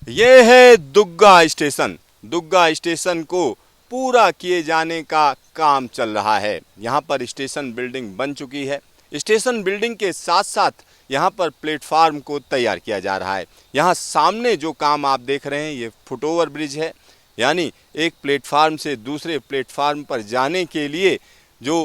ये है Dugga station. Dugga station को पूरा किए जाने का काम चल रहा है। यहाँ पर स्टेशन बिल्डिंग बन चुकी है। स्टेशन बिल्डिंग के साथ साथ यहाँ पर प्लेटफार्म को तैयार किया जा रहा है। यहाँ सामने जो काम आप देख रहे हैं ये फुटओवर ब्रिज है, यानी एक प्लेटफार्म से दूसरे प्लेटफार्म पर जाने के लिए जो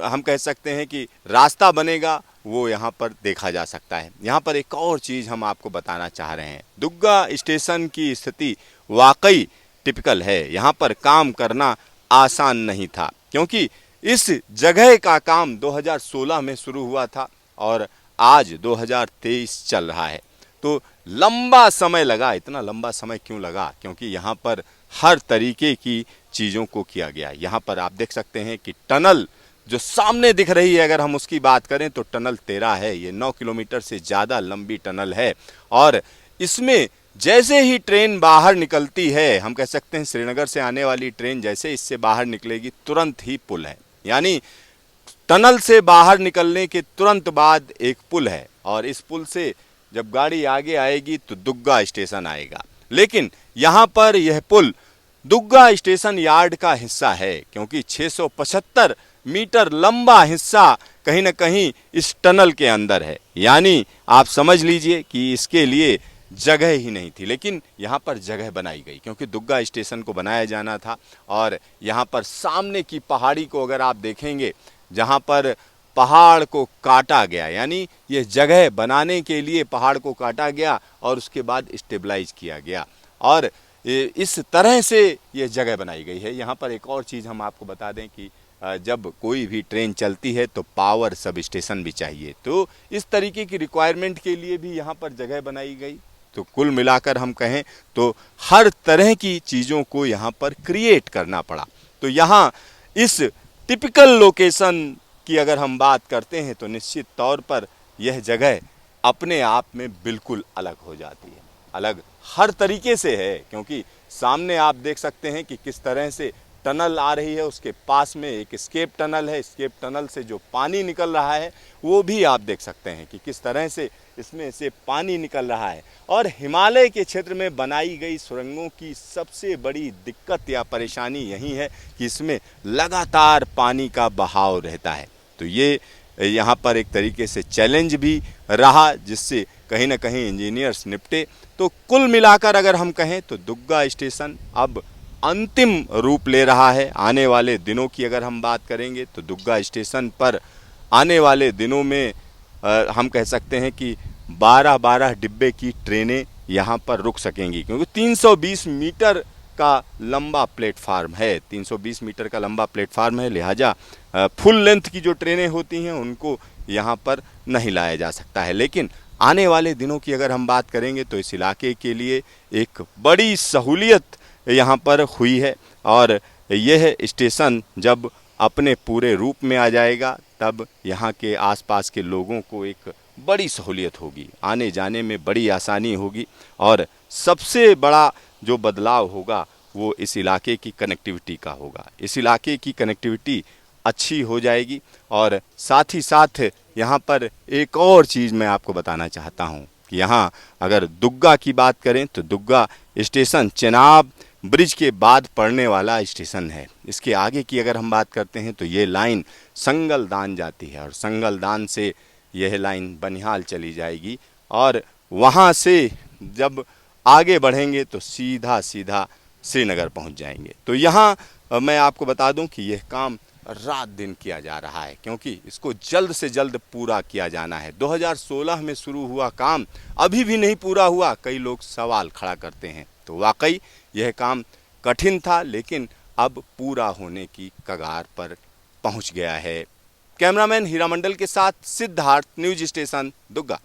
हम कह सकते हैं कि रास्ता बनेगा वो यहाँ पर देखा जा सकता है। यहाँ पर एक और चीज़ हम आपको बताना चाह रहे हैं। दुग्गा स्टेशन की स्थिति वाकई टिपिकल है। यहाँ पर काम करना आसान नहीं था, क्योंकि इस जगह का काम 2016 में शुरू हुआ था और आज 2023 चल रहा है। तो लंबा समय लगा। इतना लंबा समय क्यों लगा? क्योंकि यहाँ पर हर तरीके की चीज़ों को किया गया। यहाँ पर आप देख सकते हैं कि टनल जो सामने दिख रही है, अगर हम उसकी बात करें तो टनल 13 है। ये 9 किलोमीटर से ज़्यादा लंबी टनल है और इसमें जैसे ही ट्रेन बाहर निकलती है, हम कह सकते हैं श्रीनगर से आने वाली ट्रेन जैसे इससे बाहर निकलेगी तुरंत ही पुल है। यानी टनल से बाहर निकलने के तुरंत बाद एक पुल है और इस पुल से जब गाड़ी आगे आएगी तो दुग्गा स्टेशन आएगा। लेकिन यहाँ पर यह पुल दुग्गा स्टेशन यार्ड का हिस्सा है, क्योंकि 675 मीटर लंबा हिस्सा कहीं ना कहीं इस टनल के अंदर है। यानी आप समझ लीजिए कि इसके लिए जगह ही नहीं थी, लेकिन यहाँ पर जगह बनाई गई क्योंकि दुग्गा स्टेशन को बनाया जाना था। और यहाँ पर सामने की पहाड़ी को अगर आप देखेंगे, जहाँ पर पहाड़ को काटा गया, यानी ये जगह बनाने के लिए पहाड़ को काटा गया और उसके बाद स्टेबलाइज किया गया और इस तरह से ये जगह बनाई गई है। यहाँ पर एक और चीज़ हम आपको बता दें कि जब कोई भी ट्रेन चलती है तो पावर सब स्टेशन भी चाहिए, तो इस तरीके की रिक्वायरमेंट के लिए भी यहाँ पर जगह बनाई गई। तो कुल मिलाकर हम कहें तो हर तरह की चीज़ों को यहाँ पर क्रिएट करना पड़ा। तो यहाँ इस टिपिकल लोकेशन की अगर हम बात करते हैं तो निश्चित तौर पर यह जगह अपने आप में बिल्कुल अलग हो जाती है। अलग हर तरीके से है, क्योंकि सामने आप देख सकते हैं कि किस तरह से टनल आ रही है। उसके पास में एक स्केप टनल है। स्केप टनल से जो पानी निकल रहा है वो भी आप देख सकते हैं कि किस तरह से इसमें से पानी निकल रहा है। और हिमालय के क्षेत्र में बनाई गई सुरंगों की सबसे बड़ी दिक्कत या परेशानी यही है कि इसमें लगातार पानी का बहाव रहता है। तो ये यहाँ पर एक तरीके से चैलेंज भी रहा, जिससे कहीं ना कहीं इंजीनियर्स निपटे। तो कुल मिलाकर अगर हम कहें तो दुग्गा स्टेशन अब अंतिम रूप ले रहा है। आने वाले दिनों की अगर हम बात करेंगे तो दुग्गा स्टेशन पर आने वाले दिनों में हम कह सकते हैं कि 12-12 डिब्बे की ट्रेनें यहाँ पर रुक सकेंगी, क्योंकि 320 मीटर का लंबा प्लेटफार्म है। 320 मीटर का लंबा प्लेटफार्म है, लिहाजा फुल लेंथ की जो ट्रेनें होती हैं उनको यहाँ पर नहीं लाया जा सकता है। लेकिन आने वाले दिनों की अगर हम बात करेंगे तो इस इलाके के लिए एक बड़ी सहूलियत यहाँ पर हुई है और यह स्टेशन जब अपने पूरे रूप में आ जाएगा तब यहाँ के आसपास के लोगों को एक बड़ी सहूलियत होगी, आने जाने में बड़ी आसानी होगी। और सबसे बड़ा जो बदलाव होगा वो इस इलाके की कनेक्टिविटी का होगा। इस इलाके की कनेक्टिविटी अच्छी हो जाएगी। और साथ ही साथ यहाँ पर एक और चीज़ मैं आपको बताना चाहता हूँ कि यहाँ अगर दुग्गा की बात करें तो दुग्गा स्टेशन चेनाब ब्रिज के बाद पड़ने वाला स्टेशन है। इसके आगे की अगर हम बात करते हैं तो ये लाइन संगलदान जाती है और संगलदान से यह लाइन बनिहाल चली जाएगी और वहाँ से जब आगे बढ़ेंगे तो सीधा सीधा श्रीनगर पहुँच जाएंगे। तो यहाँ मैं आपको बता दूं कि यह काम रात दिन किया जा रहा है, क्योंकि इसको जल्द से जल्द पूरा किया जाना है। 2016 में शुरू हुआ काम अभी भी नहीं पूरा हुआ, कई लोग सवाल खड़ा करते हैं। तो वाकई यह काम कठिन था, लेकिन अब पूरा होने की कगार पर पहुंच गया है। कैमरामैन हीरा मंडल के साथ सिद्धार्थ, न्यूज स्टेशन दुग्गा।